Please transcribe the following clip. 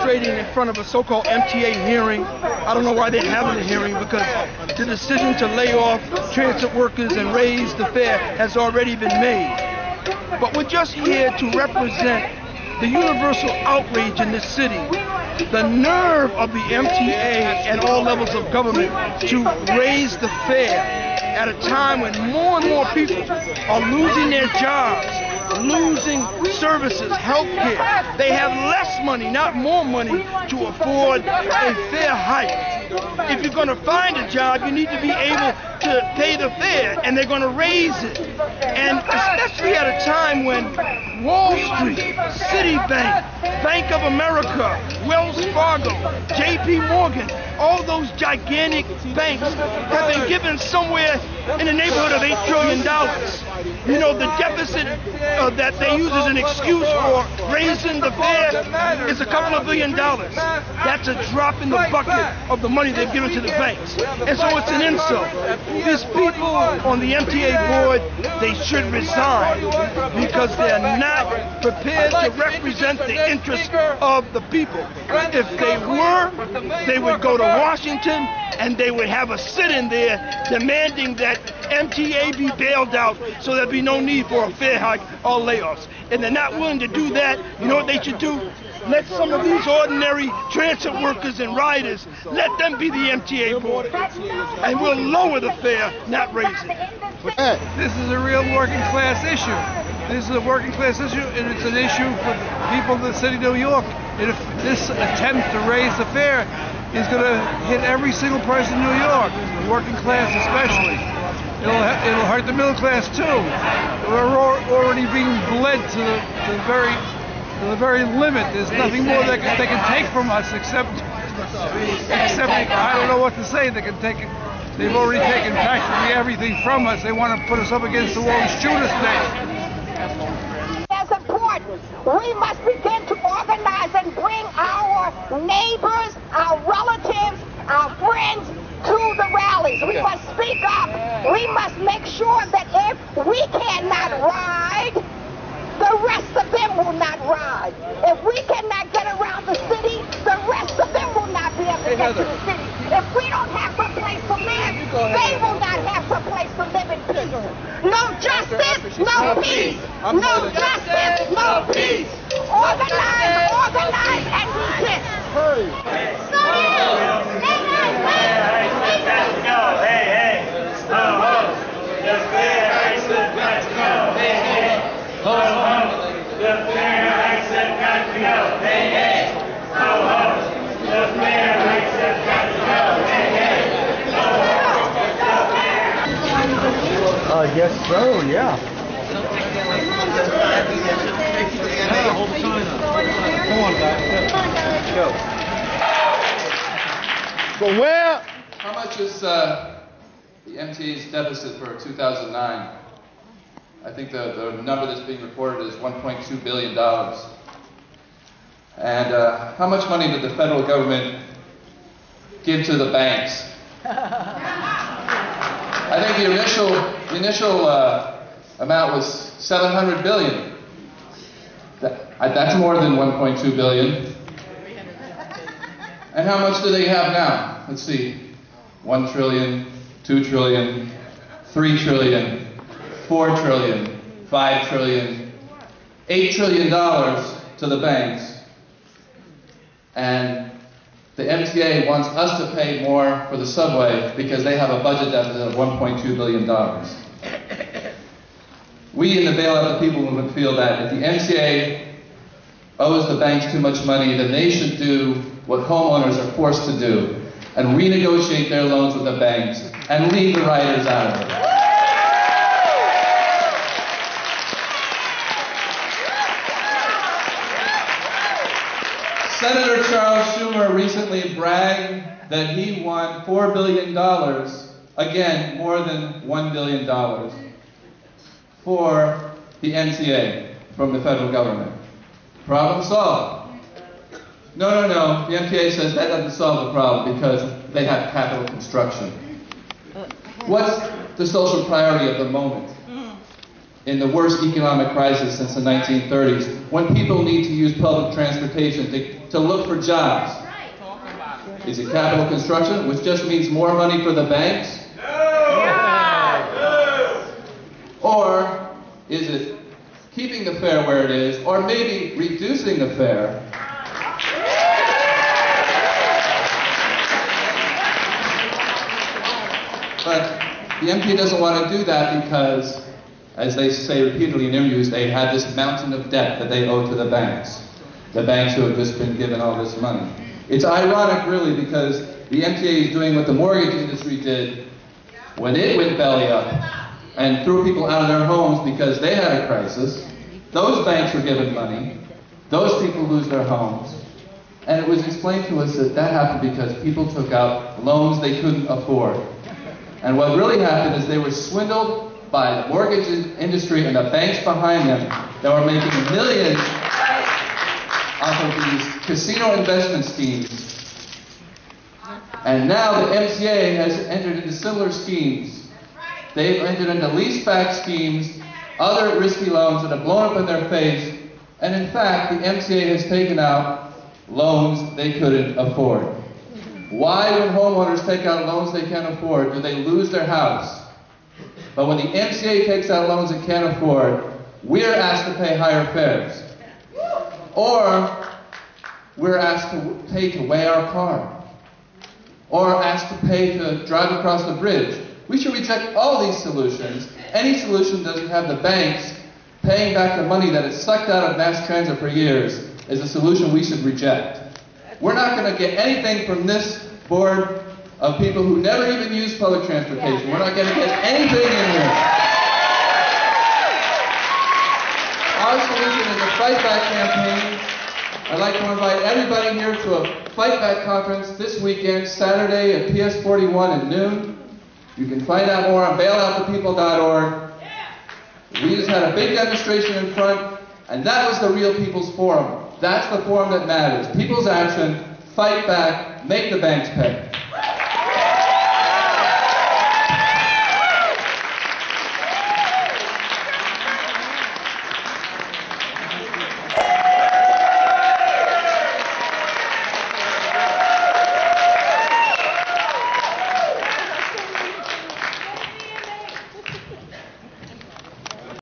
demonstrating in front of a so-called MTA hearing. I don't know why they're having a hearing, because the decision to lay off transit workers and raise the fare has already been made. But we're just here to represent the universal outrage in this city, the nerve of the MTA and all levels of government to raise the fare at a time when more and more people are losing their jobs, losing services, health care. They have less money, not more money, to afford a fare hike. If you're going to find a job, you need to be able to pay the fare, and they're going to raise it. And especially at a time when Wall Street, Citibank, Bank of America, Wells Fargo, J.P. Morgan, all those gigantic banks have been given somewhere in the neighborhood of $8 trillion. You know, the deficit that they use as an excuse for raising the fare is a couple of $1 billion. That's a drop in the bucket of the money they've given to the banks. And so it's an insult. These people on the MTA board, they should resign because they're not prepared to represent the interests of the people. If they were, they would go to Washington and they would have a sit-in there demanding that MTA be bailed out so there'd be no need for a fare hike or layoffs. And they're not willing to do that. You know what they should do? Let some of these ordinary transit workers and riders, let them be the MTA board. And we'll lower the fare, not raise it. This is a real working class issue. This is a working class issue, and it's an issue for the people of the city of New York. And if this attempt to raise the fare is going to hit every single person in New York, the working class especially. It'll hurt the middle class too. We're already being bled to the very limit. There's nothing more they can take from us except I don't know what to say. They've already taken practically everything from us. They want to put us up against the wall and shoot us there. As important, we must begin to organize and bring our neighbors, our relatives, our friends to the rallies. We must speak up. We must make sure that if we cannot ride, the rest of them will not ride. If we cannot get around the city, the rest of them will not be able to get to the city. If we don't have some place to live, they will not have some place to live in peace. No justice, no peace. No justice, no peace. Organize, organize, and resist. I guess so, yeah. Come on, guys. Go. From where? How much is the MTA's deficit for 2009? I think the number that's being reported is $1.2 billion. And how much money did the federal government give to the banks? I think the initial amount was $700 billion. That's more than $1.2 billion. And how much do they have now? Let's see, 1 trillion, 2 trillion, 3 trillion, 4 trillion, 5 trillion, $8 trillion to the banks. And the MTA wants us to pay more for the subway because they have a budget deficit of $1.2 billion. We in the Bailout the People Movement feel that if the MTA owes the banks too much money, then they should do what homeowners are forced to do and renegotiate their loans with the banks and leave the riders out of it. Senator Charles Schumer recently bragged that he won $4 billion, again, more than $1 billion, for the MTA from the federal government. Problem solved. No. The MTA says that doesn't solve the problem because they have capital construction. What's the social priority of the moment? in the worst economic crisis since the 1930s, when people need to use public transportation to look for jobs? Is it capital construction, which just means more money for the banks? Or is it keeping the fare where it is, or maybe reducing the fare? But the MTA doesn't want to do that because, as they say repeatedly in interviews, they have this mountain of debt that they owe to the banks who have just been given all this money. It's ironic, really, because the MTA is doing what the mortgage industry did when it went belly up and threw people out of their homes because they had a crisis. Those banks were given money. Those people lose their homes. And it was explained to us that that happened because people took out loans they couldn't afford. And what really happened is they were swindled by the mortgage industry and the banks behind them that were making millions off of these casino investment schemes. And now the MTA has entered into similar schemes. They've entered into lease-back schemes, other risky loans that have blown up in their face, and in fact, the MTA has taken out loans they couldn't afford. Why, when homeowners take out loans they can't afford, do they lose their house? But when the MTA takes out loans it can't afford, we're asked to pay higher fares. Or we're asked to pay to weigh our car. Or asked to pay to drive across the bridge. We should reject all these solutions. Any solution that doesn't have the banks paying back the money that is sucked out of mass transit for years is a solution we should reject. We're not going to get anything from this board of people who never even use public transportation. We're not going to get anything in here. Our solution is a Fight Back campaign. I'd like to invite everybody here to a Fight Back conference this weekend, Saturday at PS 41 at noon. You can find out more on bailoutthepeople.org. We just had a big demonstration in front, and that was the real People's Forum. That's the forum that matters. People's action, fight back, make the banks pay.